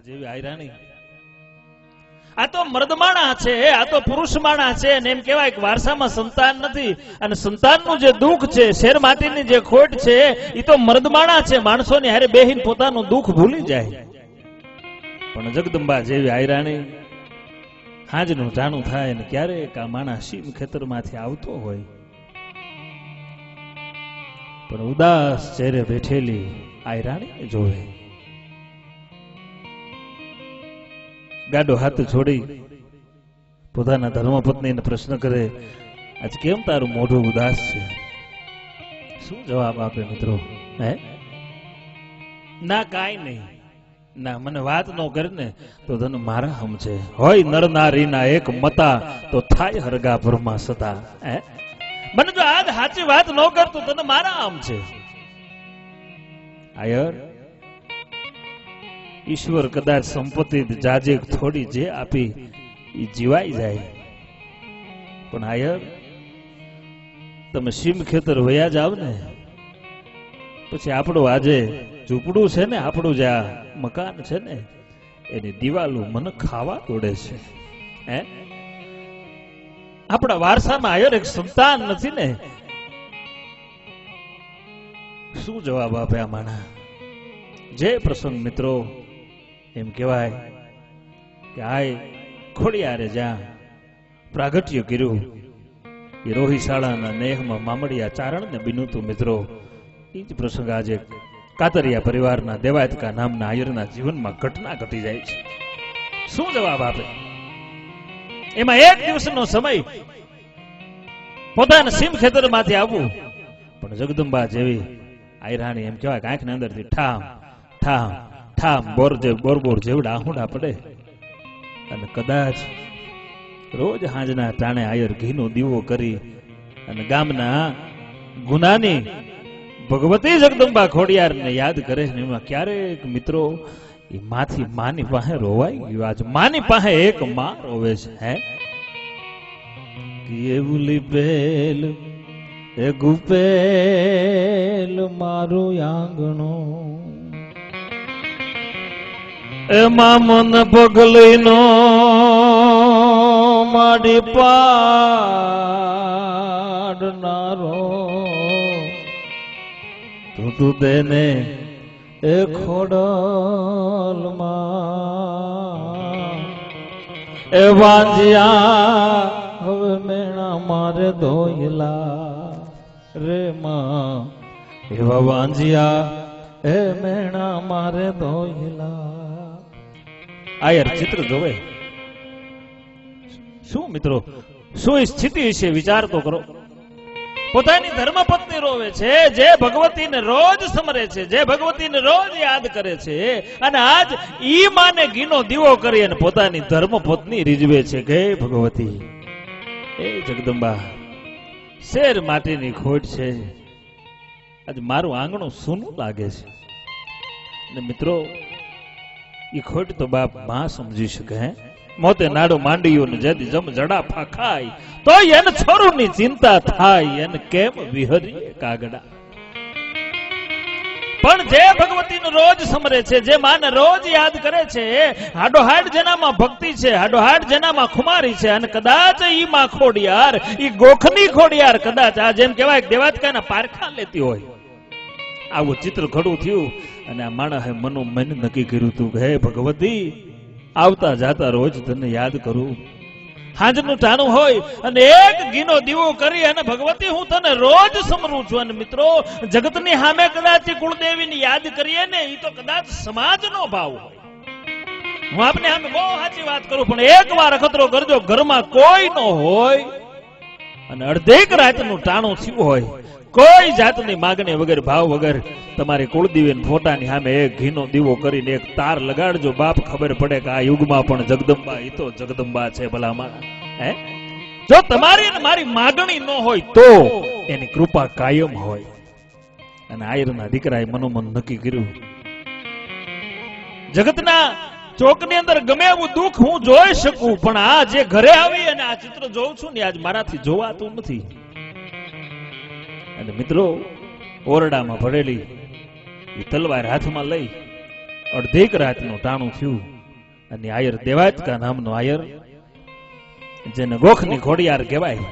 જેવી આયરાણી. આ તો મર્દમાણા છે, આ તો પુરુષમાણા છે. અને એમ કહેવાય કે વારસામાં સંતાન નથી, અને સંતાનનું જે દુઃખ છે, શેર માટીની જે ખોટ છે, એ તો મર્દમાણા છે. માણસોની હારે બેહીને પોતાનું દુઃખ ભૂલી જાય. પણ જગદંબા જેવી આયરાણી હાજનું જાણું થાય ને ક્યારેક આ માણા શીમ ખેતરમાંથી આવતો હોય, પણ ઉદાસ ચહેરે બેઠેલી આયરાણી જોવે. ગાડો હાથ છોડી પોતાના ધર્મપત્નીને પ્રશ્ન કરે, આજ કેમ તારું મોઢું ઉદાસ છે? શું જવાબ આપે મિત્રો? હે ના કાંઈ નહીં, ના મને વાત ન કરે ને તો તને મારા સમજે. હોય નર નારીના એક મતા તો થાય હરગા ભરમાં સદા. હે મને જો આજ સાચી વાત ન કરતો તને મારા આમ છે. આયર ઈશ્વર કદાચ સંપત્તિ જાજે થોડી જે આપી એ જીવાઈ જાય, પણ આયર તમે સીમ ખેતર વયા જાવ ને પછી આપણું આજે ઝૂંપડું છે ને, આપણું જે આ મકાન છે ને, એની દિવાલો મને ખાવા દોડે છે. હે આપણા વારસામાં આયર એક સંતાન નથી ને. શું જવાબ આપે આ માણા? જે પ્રસંગ મિત્રો એમ કહેવાય કે આય ખોડિયારે જ્યાં પ્રાગટ્ય કર્યું એ રોહિશાળાના નેહમાં મામડિયા ચારણને બિનુતું મિત્રો. એ જ પ્રસંગ આજે કાતરિયા પરિવારના દેવાયતકા નામના આયરના જીવનમાં ઘટના ઘટી જાય છે. શું જવાબ આપે? એમાં એક દિવસનો સમય પોતાના સીમ ખેતરમાંથી આવવું, પણ જગદંબા જેવી આયરાણી એમ કહેવાય કે આંખની અંદરથી ઠામ ઠામ ઠામ બોરબોર જેવડા આહુડા પડે. અને કદાચ રોજ હાંજના ટાણે આયર ઘીનો દીવો કરી અને ગામના ગુનાની ભગવતી જગદંબા ખોડિયારને યાદ કરે ને એમાં ક્યારેક મિત્રો એ માની પાસે રોવાઈ ગયું. આજ માની પાસે એક માં રોવે છે. હે કેવલી બેલ એ ગુપેલ મારું આંગણું, એમાં મન પગલીનો માડી પાડનારો તું દેને એ ખોડલમાં એ વાંજિયા હવે મેણા મારે ધોયલા રે માં, એવા વાંજિયા એ મેણા મારે ધોયલા. આયર ચિત્ર જોવે. શું મિત્રો, શું સ્થિતિ વિશે વિચાર તો કરો. પોતાની ધર્મપત્ની રોવે છે, જે ભગવતીને રોજ સમરે છે, જે ભગવતીને રોજ યાદ કરે છે, અને આજ ઈ માને ઘીનો દીવો કરી અને પોતાની ધર્મપત્ની રીઝવે છે કે ભગવતી એ જગદંબા શેર માટીની ખોટ છે, આજ મારું આંગણું સૂનું લાગે છે. ને મિત્રો ઈ ખોટ તો બાપ માં સમજી શકે. હે મોતે નાડું માંડ્યું ને જેથી જમ જડાફા ખાય તો એને છોરુની ચિંતા થાય, એને કેમ વિહરીએ કાગડા. પણ જે ભગવતીને રોજ સમરે છે, જે માને રોજ યાદ કરે છે, હાડોહાડ જેનામાં ભક્તિ છે, હાડોહાડ જેનામાં ખુમારી છે, અને કદાચ ઈ માં ખોડિયાર, ઈ ગોખની ખોડિયાર કદાચ આ જેમ કહેવાય દેવાતકાના પારખા લેતી હોય. આવું ચિત્ર ઘડું થયું અને આ માણસે મનોમન નક્કી કર્યું હતું કે હે ભગવતી આવતા જાતા રોજ તને યાદ કરું. હાંજનું ટાણું હોય અને એક ઘીનો દીવો કરી અને ભગવતી હું તને રોજ સમરું છું. અને મિત્રો જગતની સામે કદાચ કુળદેવીની યાદ કરીએ ને એ તો કદાચ સમાજનો ભાવ હોય. હું આપને સામે બહુ સાચી વાત કરું, પણ એક વાર અખતરો કરજો, ઘરમાં કોઈ ન હોય અને અડધેક રાતનું ટાણું થયું હોય, કોઈ જાતની માગણી વગર ભાવ વગર તમારી કુળદેવી ફોટાની સામે એક ઘીનો દીવો કરીને એક તાર લગાડજો. બાપ ખબર પડે કે આ યુગમાં પણ જગદંબા એ તો જગદંબા છે ભલામાં. હે જો તમારી અને મારી માગણી ન હોય તો એની કૃપા કાયમ હોય. અને આયરના દીકરાએ મનોમન નક્કી કર્યું, જગતના ચોકની અંદર ગમે એવું દુઃખ હું જોઈ શકું, પણ આ જે ઘરે આવી અને આ ચિત્ર જોઉં છું ને આજ મારાથી જોવાતું નથી. અને મિત્રો ઓરડામાં ભરેલી તલવાર હાથમાં લઈ અડધીક રાતનું ટાણું થયું અને આયર દેવાયતકા નામનો આયર, જેને ગોખની ખોડિયાર કહેવાય,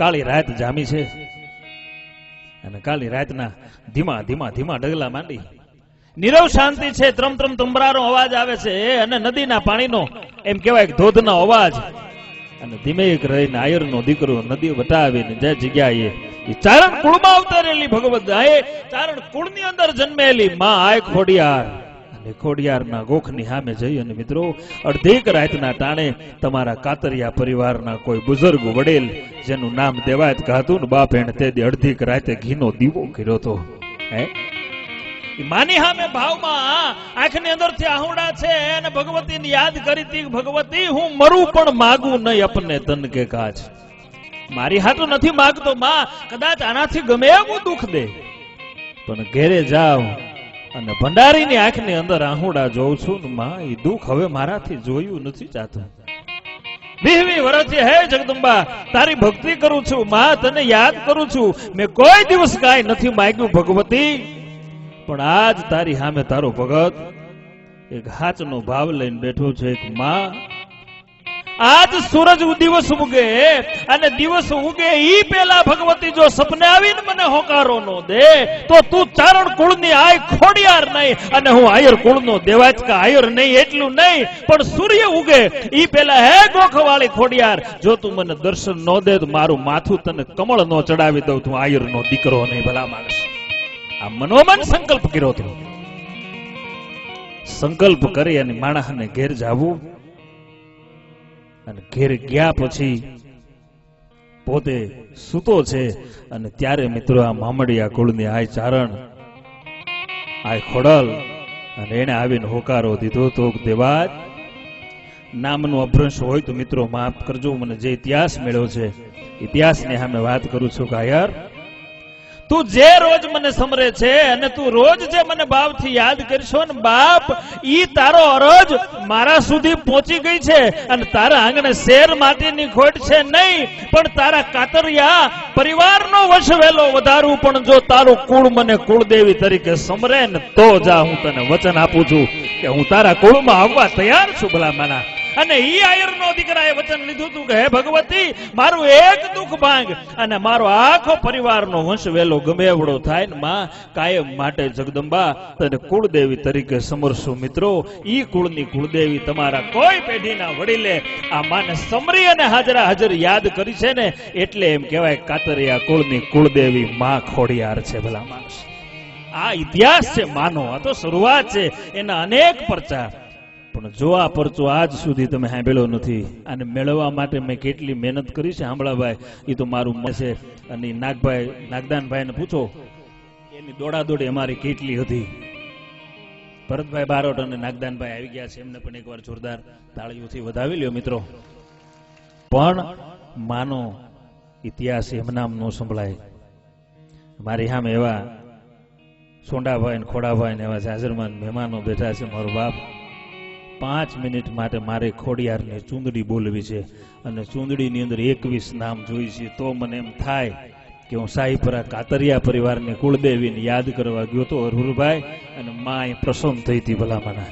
કાળી રાત જામી છે અને કાળી રાતના ધીમા ધીમા ધીમા ડગલા માંડી. નીરવ શાંતિ છે, ત્રમ ત્રમ તુંબરાનો અવાજ આવે છે અને નદીના પાણીનો એમ કહેવાય ધોધનો અવાજ. અને ધીમે રહીને આયરનો દીકરો નદી વટાવીને જે જગ્યાએ ચારણ કુળમાં અવતરેલી ભગવત ચારણ કુળની અંદર જન્મેલી માં આય ખોડિયાર અને ખોડિયારના ગોખની સામે જઈ અને મિત્રો અડધીક રાતના ટાણે તમારા કાતરિયા પરિવારના કોઈ બુઝુર્ગ વડેલ જેનું નામ દેવાયત કહાતું ને બાપ એને તે અડધીક રાતે ઘીનો દીવો કર્યો હતો. માની સામે ભાવમાં આંખની અંદરથી આહુડા છે અને ભગવતીને યાદ કરી હતી, ભગવતી હું મરું પણ માગું નહીં અપને તન કે કાજ. મારી હાટું નથી માગતો માં, કદાચ આનાથી ગમે એવું દુઃખ દે, પણ ઘેરે જાવ અને ભંડારીની આંખની અંદર આહુડા જોઉં છું ને માં, એ દુઃખ હવે મારાથી જોયું નથી જાતું. 20 વર્ષથી હે જગદંબા તારી ભક્તિ કરું છું માં, તને યાદ કરું છું, મેં કોઈ દિવસ કાંઈ નથી માગ્યું ભગવતી, પણ આજ તારી સામે તારો ભગત એક હાચનો ભાવ લઈને બેઠો છે. એક માં, આજ સૂરજ દિવસ ઉગે અને દિવસ ઉગે ઈ પેલા ભગવતી જો સપને આવીને મને હોકારો નો દે તો તું ચારણ કુળની આય ખોડિયાર નહીં અને હું આયર કુળનો દેવાચકા આયર નહીં, એટલું નહીં પણ સૂર્ય ઉગે ઈ પેલા હે ગોખવાળી ખોડિયાર, જો તું મને દર્શન નો દે તો મારું માથું તને કમળ નો ચડાવી દઉં, તું આયર નો દીકરો નહીં. ભલા માણસ આ મનોમન સંકલ્પ કર્યો હતો. સંકલ્પ કરી અને માણસને ઘેર જાવું અને ઘેર ગયા પછી પોતે સૂતો છે અને ત્યારે મિત્રો આ મામડિયા કુળની આય ચારણ આય ખોડલ અને એને આવીને હોકારો દીધો તો દેવાજ નામનો અભ્રંશ હોય તો મિત્રો માફ કરજો, મને જે ઇતિહાસ મળ્યો છે ઇતિહાસની સામે વાત કરું છું કે યાર તું જે રોજ મને સમરે છે અને તું રોજ જે મને બાપથી યાદ કરશો ને બાપ, ઈ તારો અરજ મારા સુધી પહોંચી ગઈ છે અને તારા આંગણે શેર માટીની ખોટ છે નહીં, પણ તારા કાતરિયા પરિવારનો વશવેલો વધારું, પણ જો તારું કુળ મને કુળદેવી તરીકે સમરે ને તો જા, હું તને વચન આપું છું કે હું તારા કુળમાં આવવા તૈયાર છું. ભલા માના અને ઈ આયરનો દીકરાએ વચન લીધું હતું કે હે ભગવતી મારું એક દુઃખ ભાંગ અને મારો આખો પરિવારનો વંશ વેલો ગમે એવડો થાય ને માં, કાયમ માટે જગદંબા તને કુળદેવી તરીકે સમરશું. મિત્રો ઈ કુળની કુળદેવી તમારા કોઈ પેઢીના વડીલે આ માને સમરી અને હાજરા હાજર યાદ કરી છે ને, એટલે એમ કહેવાય કાતરિયા કુળની કુળદેવી માં ખોડિયાર છે. ભલા માણસ આ ઇતિહાસ છે માનો, આ તો શરૂઆત છે, એના અનેક પરચા, પણ જો આ પરચો આજ સુધી તમે સાંભળ્યો નથી અને મેળવવા માટે મેં કેટલી મહેનત કરી છે સાંભળાભાઈ, એ તો મારું છે. અને નાગભાઈ નાગદાનભાઈને પૂછો એની દોડાદોડી અમારી કેટલી હતી. ભરતભાઈ બારોટ અને નાગદાનભાઈ આવી ગયા છે, એમને પણ એકવાર જોરદાર તાળીઓથી વધાવી લ્યો મિત્રો. પણ માનો ઇતિહાસ એમ નામ નો સંભળાય. મારી સામે એવા સોંડાભાઈ ને ખોડાભાઈ ને એવા જાજરમાન મહેમાનો બેઠા છે. મારો બાપ 5 મિનિટ માટે મારે ખોડિયારની ચૂંદડી બોલવી છે અને ચૂંદડીની અંદર 21 નામ જોઈ છે, તો મને એમ થાય કે હું સાહીપરા કાતરિયા પરિવારની કુળદેવીને યાદ કરવા ગયો તો અરુરભાઈ અને માં પ્રસન્ન થઈ હતી. ભલા માના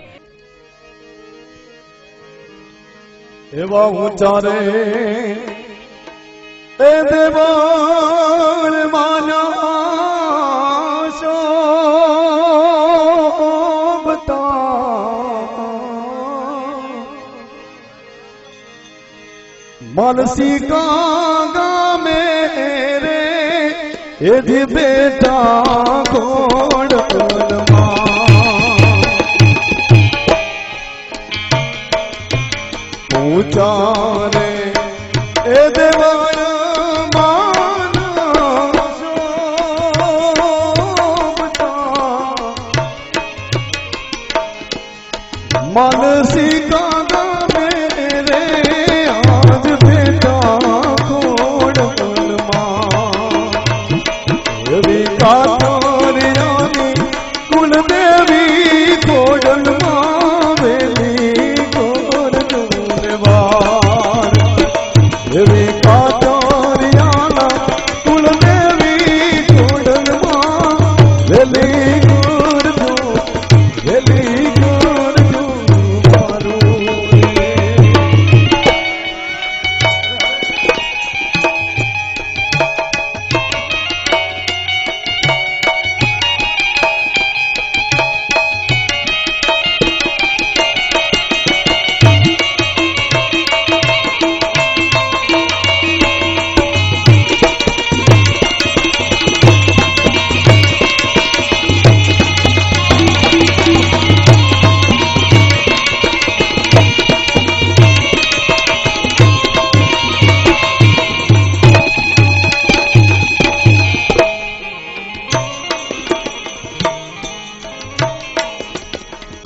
એવા ઊંચા રે એ દેવાળ માના मानसी का मेरे यदि बेटा खोड़ ऊंचा रे ए देवान मानसी का कुलदेवी कोडल मावेली कोर दुर्वार देवी कातरियाना कुलदेवी कोडल मावेली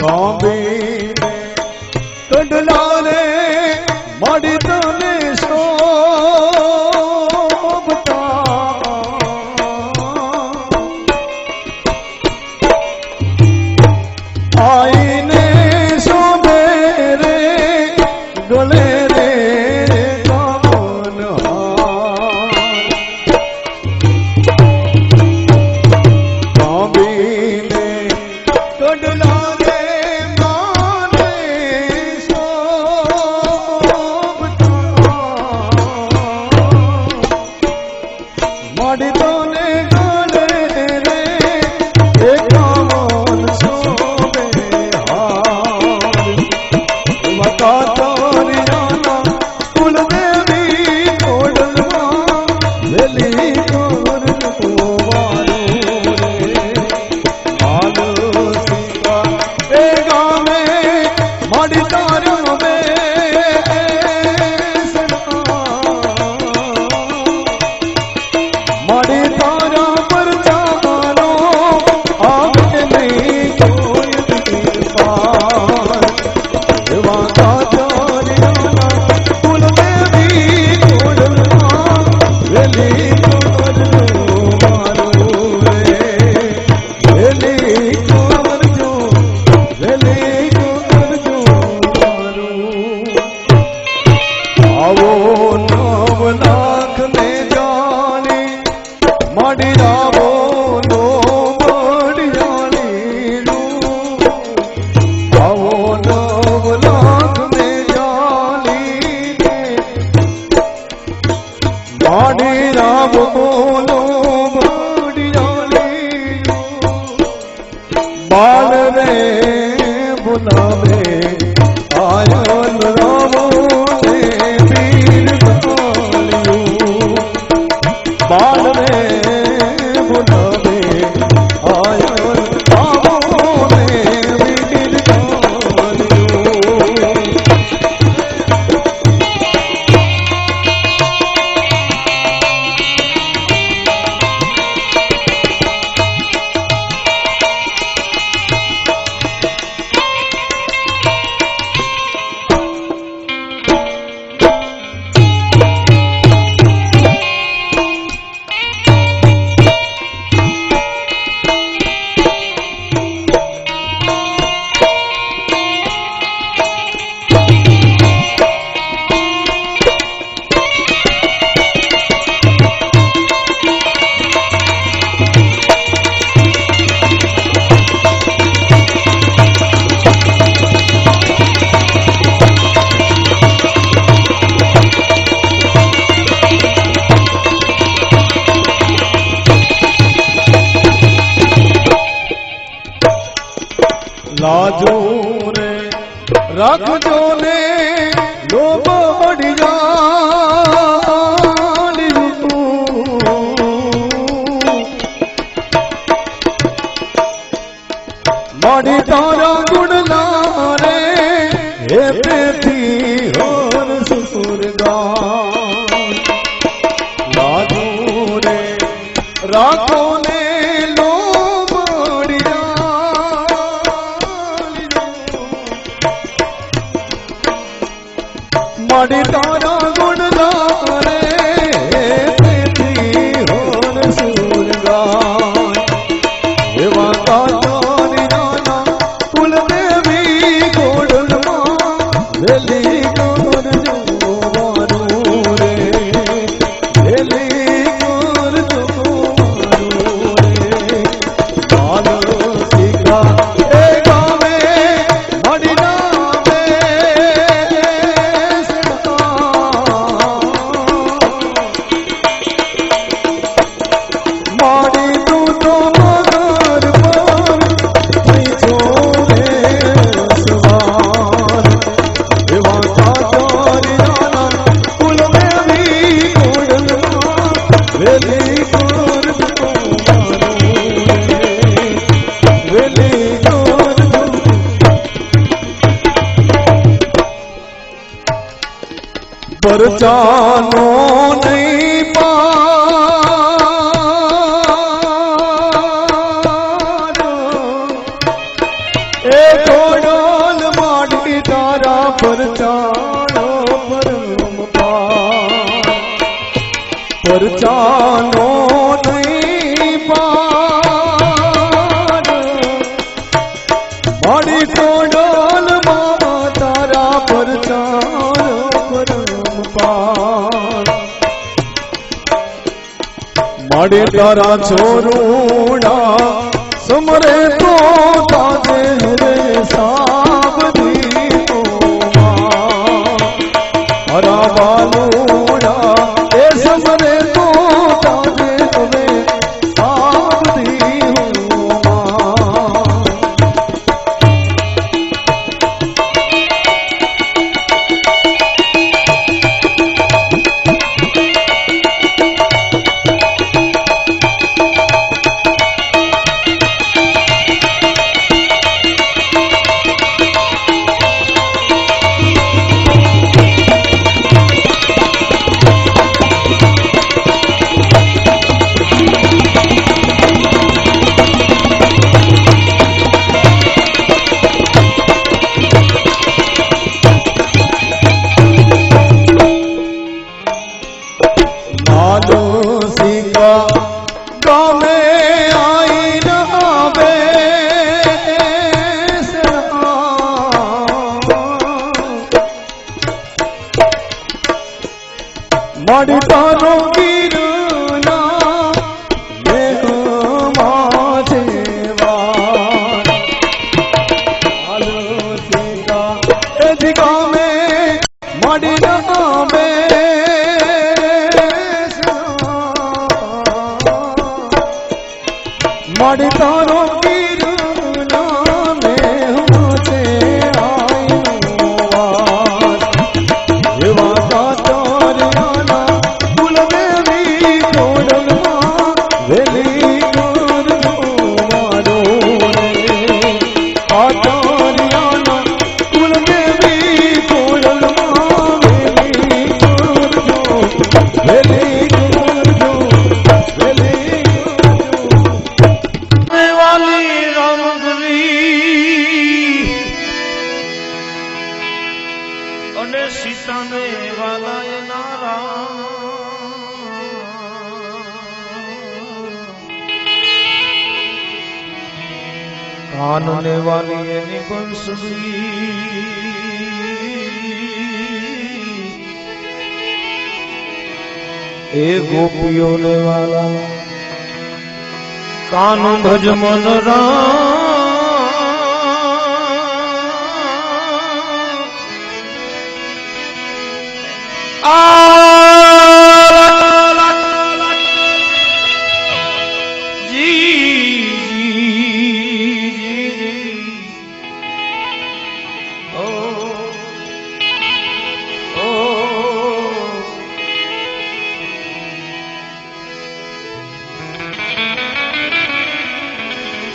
કાંબીને કંડલા રે માડી તને આઈને શોભે રે ગળે રે કામન કાંબીને કંડલા રે માને શોભતા માડી તને ગળે રે એ કામન કાતરિયાના કુલદેવી કોડલમાં વેલી કોર કુવારું રે માનસિકા એ ગામે માડી તારા બે માડી તારા પર ચાલો આગે નહીં કોઈ પાર એવા કાતરિયાના કુલદેવી કોડલમાં વેલી કોરજો મારું રે વેલી કોરજો મારું આવો 9 લાખ ને જાણી માડી રાવો નો મળી જાણી આવો 9 લાખ ને જાણીને માડી રાવો નો મળી જાણી બાલ રે બોલાવે આયન રાવો ને વીર ગાળ્યું બાલ રે બોલાવે આયન રાવો ને વીર ગાળ્યું લાજો રે રાખજો ને લોભ મળી માડી તારા ગુણના રે હે પ્રેથી હોર સુરગા લાજો રે રાખો ને માડી તારા ગુણના રે પ્રેથી હોર સુરગા એવા કાતરિયાના કુલદેવી કોડલમાં વેલી કોરજો મારું રે વેલી કોરજો મારું રે માનસિકા એ ગામે માડી માડી તું તો મગર પર પીછો રે સવાર એવા કાતરિયાના કુલદેવી કોડલમાં વેલી કોરજો મારું રે વેલી કોરજો પરચાનો નહીં એ ઘોડોલ માડી તારા પર ચાલો પરમ પર ચાલો નહીં પાર માડી ઘોડોલ મામા તારા પર ચાલો પરમ પાર માડી તારા છોરુડા સમરે તો તાજે રે સાબદી હરા બાલુડા એ સમરે તો તાજે રે સાબદી માડી તારો ગીરના મેઘમાં જેવા હાલો સીતા એ દિગામે માડી નામે માડી તારો ગીરના મેઘમાં છે સીતાને વાલાય નારા કાનને વાલી એની બંસરી એ ગોપીઓને વાલા કાન ભજ મન રામ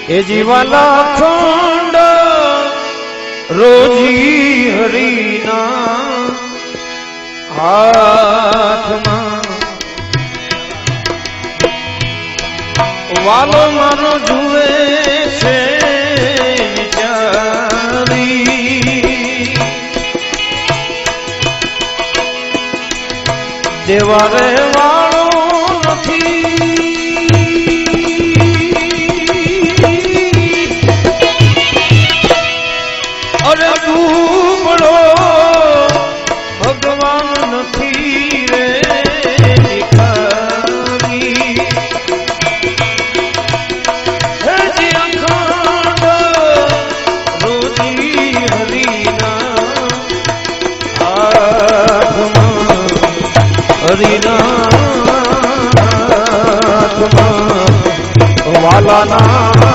એ જીવાલા ખંડ રોજી હરિના હાથમાં વાલો મારો જુએ છે વિચારી દેવારે વાળો નથી અરે ડૂબડો ભગવાન નથી રે ભિખારી હે જી અખંડ રોજી હરિના હાથમાં હરિના હાથમાં વાલાના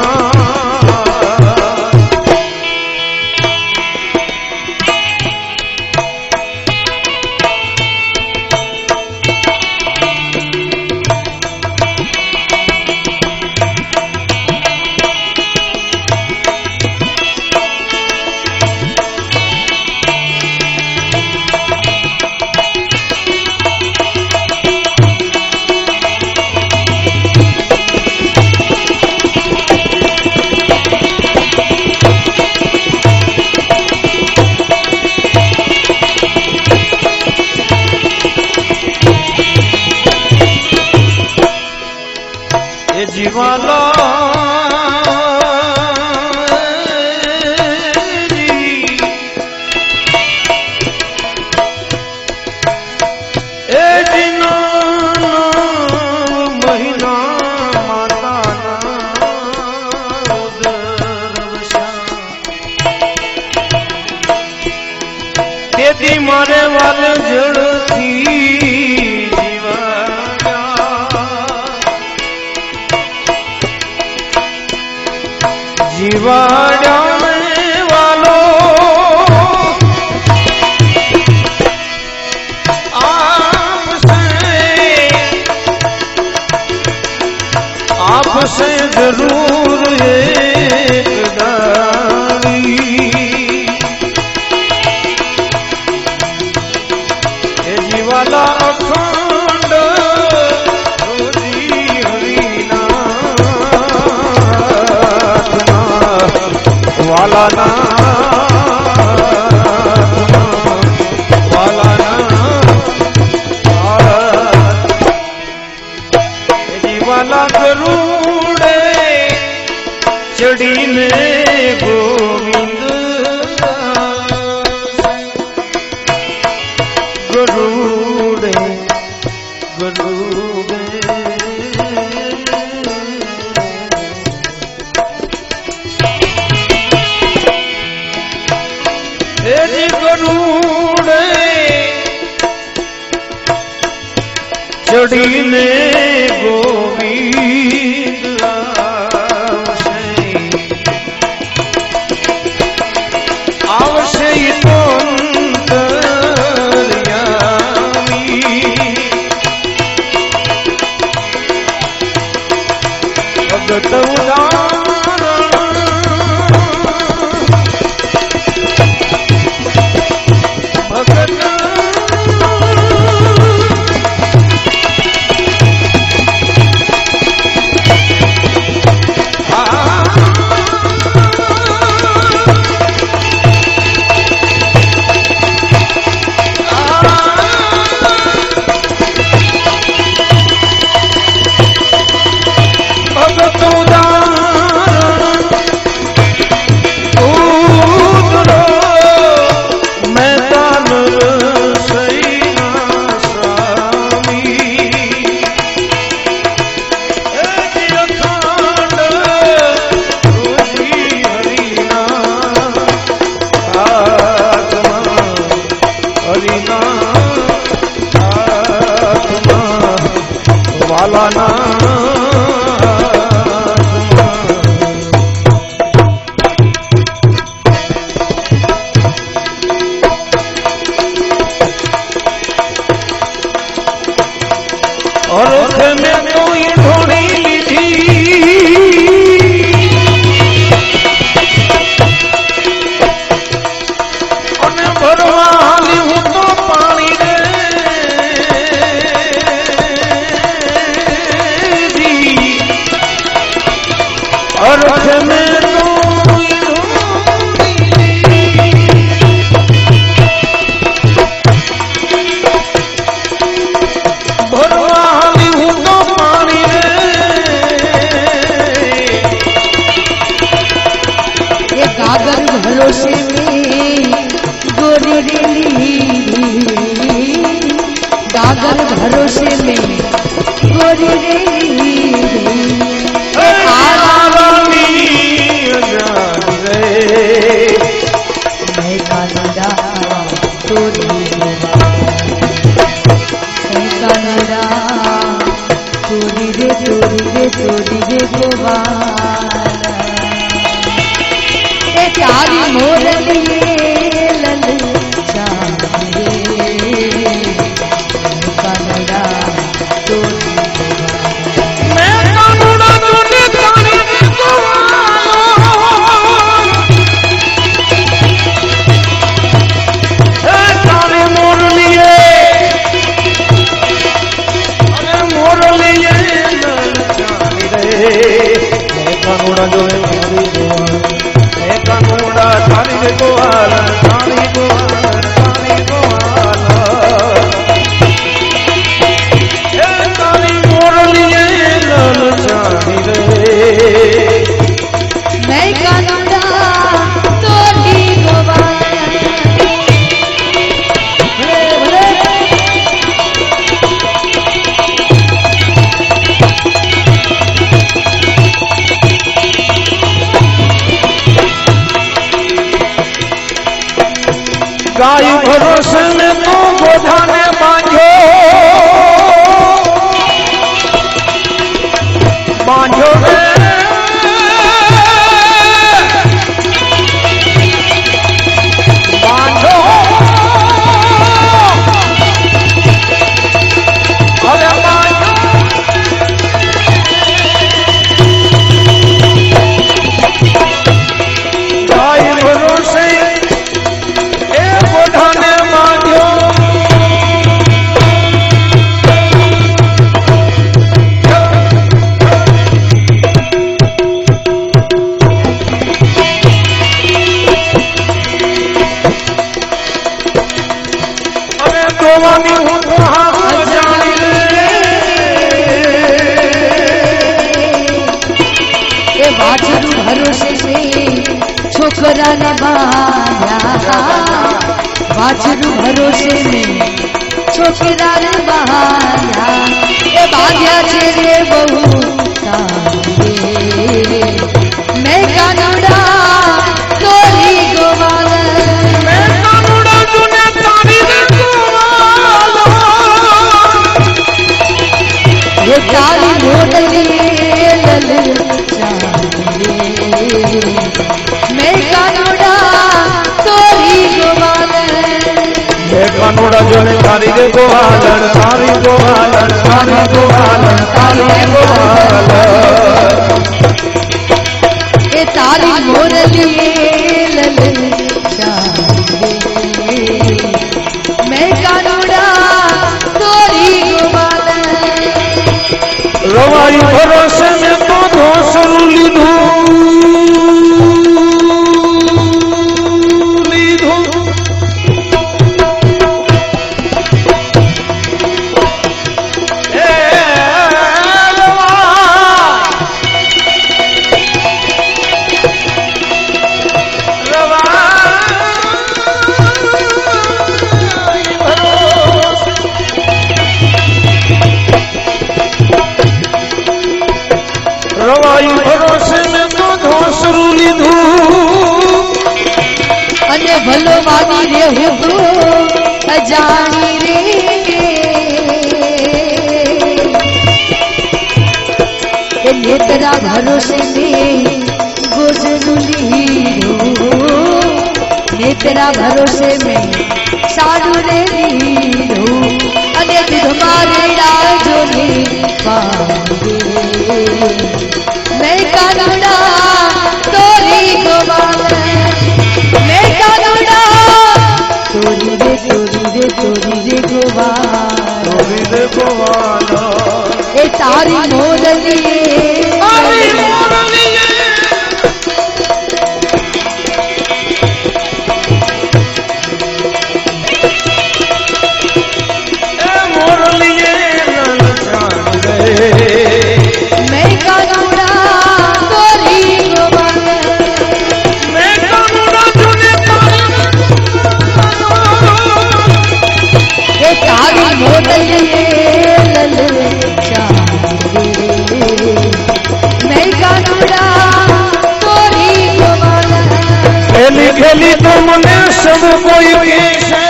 એથી મારે વાલ જડથી જીવાડ્યા મેં વાલો आपसे जरूर एक दानी ये जीवाला अखंड रोजी हरिनाथ वाला गरुड़े चढ़ीने गोविंद गरुड़े गरुड़े जी गरुड़े चढ़ीने गोविंद आवश्य तो अंतर्यामी भगत उदाहरण भगत वाला और में तो ये ढोड़ी लीधी और भरवा ली हूँ तो पानी और में तो भरवाली हूँ तो पानी ये गागर भरोसे में गोरी रेली गागर भरोसे में गोरी रेली मैं कानूरा चोरी रे चोरी रे गोबारा चारी मोर लिए ललचा रे कानूरा चोरी मैं कानूरा चोरी कानी कानूड़ा जो है कानूड़ा थाली रे गोवाल थाली गोवाल थाली मोर लिए लाल चांदी रे मैं कानूड़ा तोड़ी गोवाल गाय भरोसे में तो गोधा ने बांधो रे बांधो अरे बांधो गाय भरोसे गोधा ने बांधो भरोसे से छोकरा ने बांधा बाछरू भरोसे में छोकरा ने बांधा ए बांध्या छे रे बहू मैं कानुड़ा तोरी गोवाल मैं कानुड़ा तूने तारी रे गोवाल ये तारी मोडली मैं कानुड़ा तोरी गोवाल मैं कानुड़ा जोने तारी रे गोवालन तारी गोवालन तारी गोवालन तारी गोवालन ए तारी मोरली मैं कानुड़ा तोरी गोवाल रवाई भरोसे में तो धोसरू लीधू रवाई भरोसे में तो धोसरू लीधू अने भलो मानी रे हुतू अजानी रे ए नेत्रा भरोसे में गोजरू लीधू नेत्रा भरोसे में साडू रे लीधू अने तुम्हारे राजोनी पागे मैं कानुड़ा तोरी गोवाल मैं कानुड़ा तोरी रे गोवाल ए तारी मोरली मैं कानुड़ा तोरी गोवाल मैं कानुड़ा जोने ए तारी मोरली मैं कानुड़ा तोरी गोवाल खेली खेली तुमने सब कोई पीछे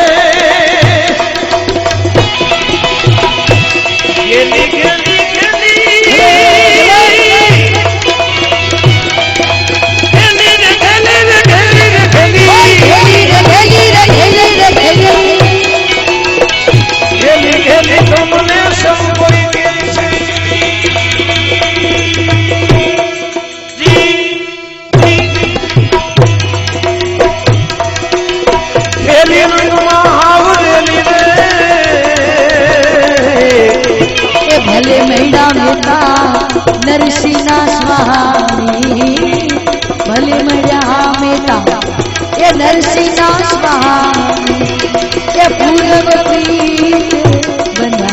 खेली खेली खेली तुमने सब कोई पीछे खेली महावरेली रे भले मैडा मेता नरसिंहा स्वामी भले मैडा मेता ये नरसिंहा स्वामी ये पूर्व प्रीत बना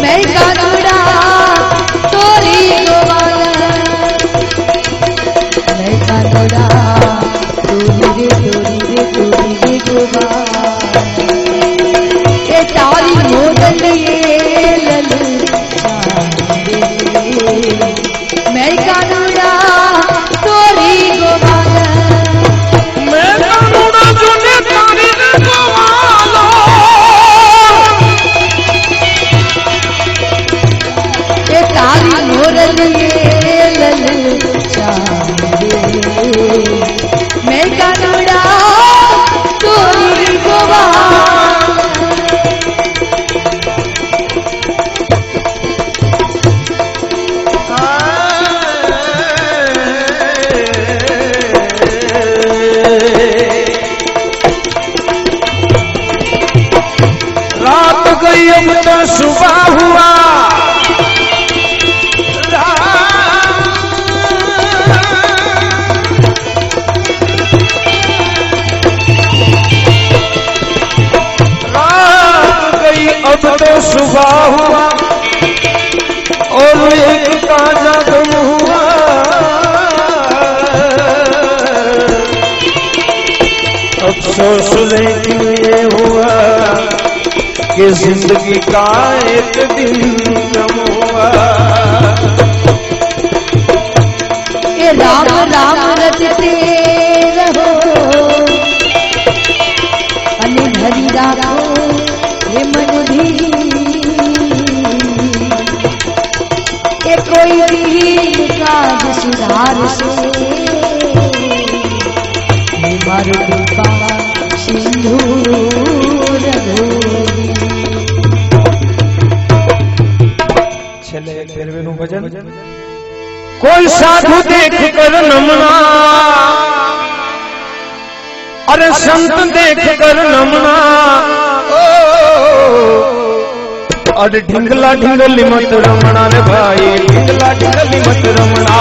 मैं कानुड़ा तोरी गोवाल मैं कानुड़ा तोरी रे गोवाल ए तारी मोदल ये मैं कानुड़ा तोरी गोवाल मैं कानुड़ा अफसोस लेकिन ये हुआ कि जिंदगी का एक दिन कम हुआ। ये राम राम रटते रहो अने भरी राखो ये मन भी ये कोई भी काज सुधार से हे मारो कृपा सिंधूर धोरी। छेल्ले एक फेरवेનું ભજન। कोई साधु देख कर नमना, अरे संत देख कर नमना, अरे ढिंगला ढिंगली मत रमना रे भाई, ढिंगला ढिंगली मत रमना,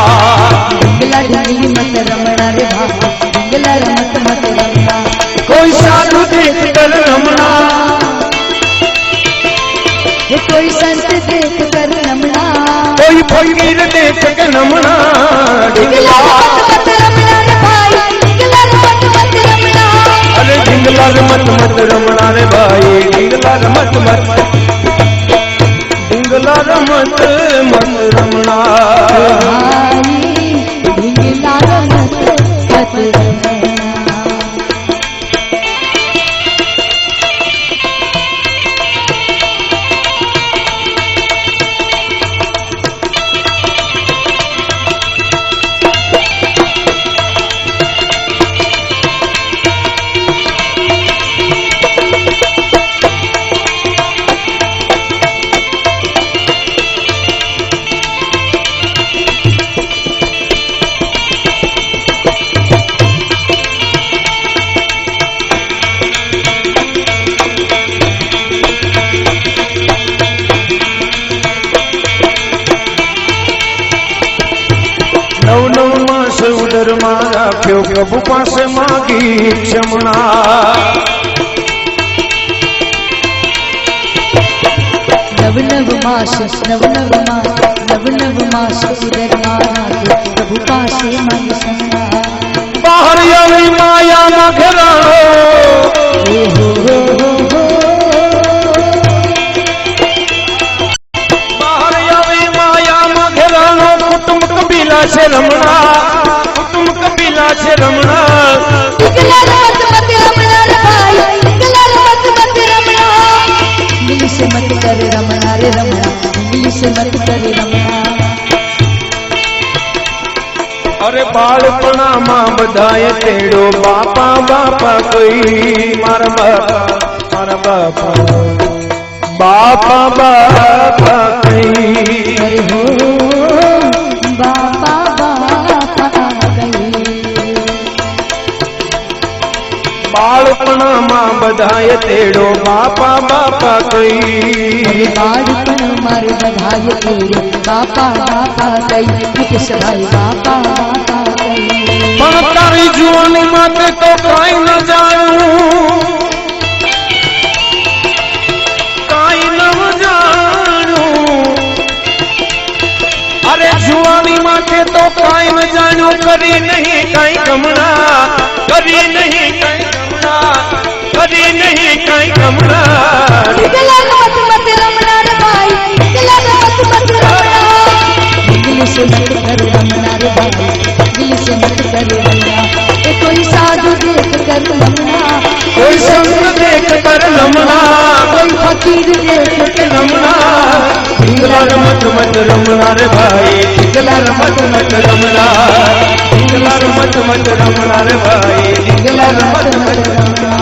ढिंगला ढिंगली मत रमना रे भाई, ढिंगला मत रमना। कोई साधु देख कर नमना, कोई संत देख कर नमना, कोई फकीर देख के नमना, ढिंगला मत रमना रे भाई, ढिंगला मत रमना, अरे ढिंगला मत रमना रे भाई, ढिंगला मत ढिंगला मत रमना भाई, ढिंगला मत रमना। नव नव मास उदर में राख्यो प्रभु पास मागी क्षमना, नव नव मास नव नव मास नव नव मास उदर मारा प्रभु पासे मांग क्षमना। बाहर आवी माया में घेराणो, बाहर आवी माया में घेराणो, कुटुंब कबीला से रमना, कुटुंब कबीला से रमना, ढिंगला मत रमना रे भाई, ढिंगला मत रमना, दिल से मत कर रमना रे रमना, दिल से मत कर रमना। अरे बाळपणा में बधाए तेड़ो बापा बापा कोई मारा बापा बापा बापा कोई, अरे हो बापा बापा कही, बाळपणा में बधाए तेड़ो बापा बापा कोई, बाळपण मार बधाई तेरे बापा बापा कही, मुकेश भाई बापा बापा कही। पण तारी जुवानी माते तो काई न जानू, काई न जानू, अरे जुवानी माते तो काई न जानू, करी नहीं काई कमना, करी नहीं काई कमना, करी नहीं काई कमना, ढिंगला मत रमना रे भाई, ढिंगला मत रमना, दिल से मत कर रमना रे भाई, दिल से मत कर रमना। ये कोई साधु देख कर रमना, कोई संत देख कर नमना, कोई फकीर देख के रमना, ढिंगला मत रमना रे भाई, ढिंगला मत रमना, ढिंगला मत रमना रे भाई, ढिंगला मत रमना।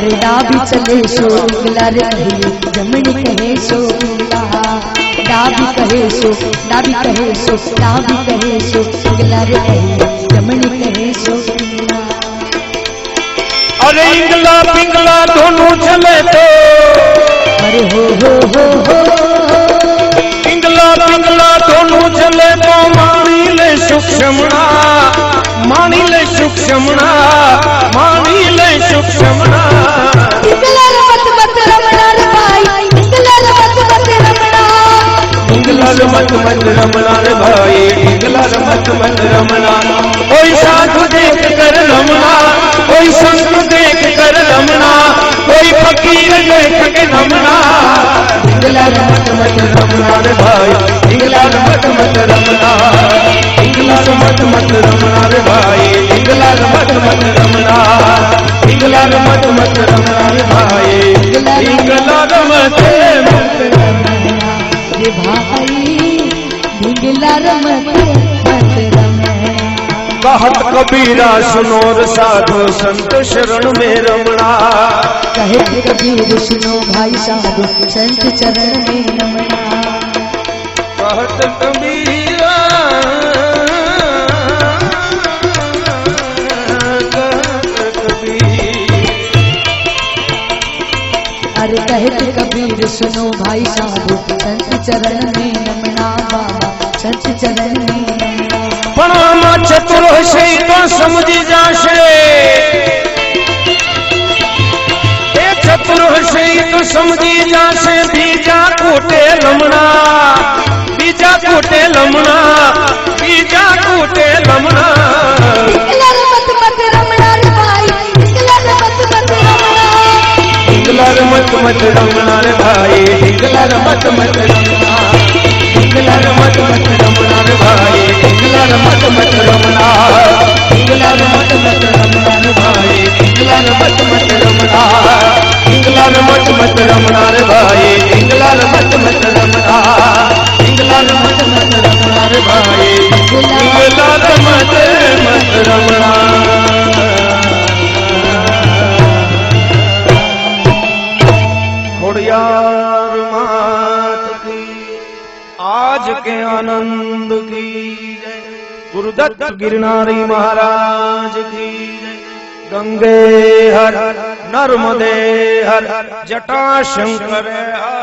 अरे डाबी चले सो पिंगला रे कहे जमनी कहे सो पिंगला डाबी कहे सो डाबी कहे सो डाबी कहे सो पिंगला रे कहे जमनी कहे सो पिंगला अरे इंगला पिंगला दोनों चले तो अरे हो इंगला पिंगला दोनों चले तो मानी ले सूक्ष्मणा मानी ले सूक्ष्मणा मानी ले सूक्ष्मणा पिंगला मत मत रमणा रे भाई पिंगला मत मत रमणा इंगला मत मत रमणा रे भाई इंगला मत मत रमणा कोई साधु देख कर रमणा कोई संत देख कर रमणा कोई फकीर देख के रमणा इंगला मत मत रमणा रे भाई इंगला मत मत रमणा इंगला मत मत रमणा रे भाई इंगला मत मत रमणा इंगला मत मत रमणा रे भाई इंगला मत मत रे भाई पिंगला मत मत रमणा कहत कबीरा सुनोर साधु संत शरण में रमणा कहे कबीर सुनो भाई साधु संत चरण में रमणा कहत कबीरा कहत कबीर अरे कहे कबीर सुनो भाई साधु संत चरण में रमणा बाबा संत चरण में रमणा पण आमा चतुर हશે તો સમજી જાશે એ ચતુર હશે તો સમજી જાશે બીજા કોટે લમણા બીજા કોટે લમણા બીજા કોટે લમણા पिंगला मत मत रमणा ढिंगला मत मत रमणा रे भाई ढिंगला मत मत रमणा ढिंगला मत मत रमणा रे भाई ढिंगला मत मत रमणा ढिंगला मत मत रमणा रे भाई ढिंगला मत मत रमणा ढिंगला मत मत रमणा रे भाई ढिंगला मत मत रमणा ढिंगला मत मत रमणा रे भाई ढिंगला मत मत रमणा खोड़ियार मात की आज के आनंद की जय गुरुदत्त गिरनारी महाराज की जय गंगे हर नर्मदे हर जटा शंकर हर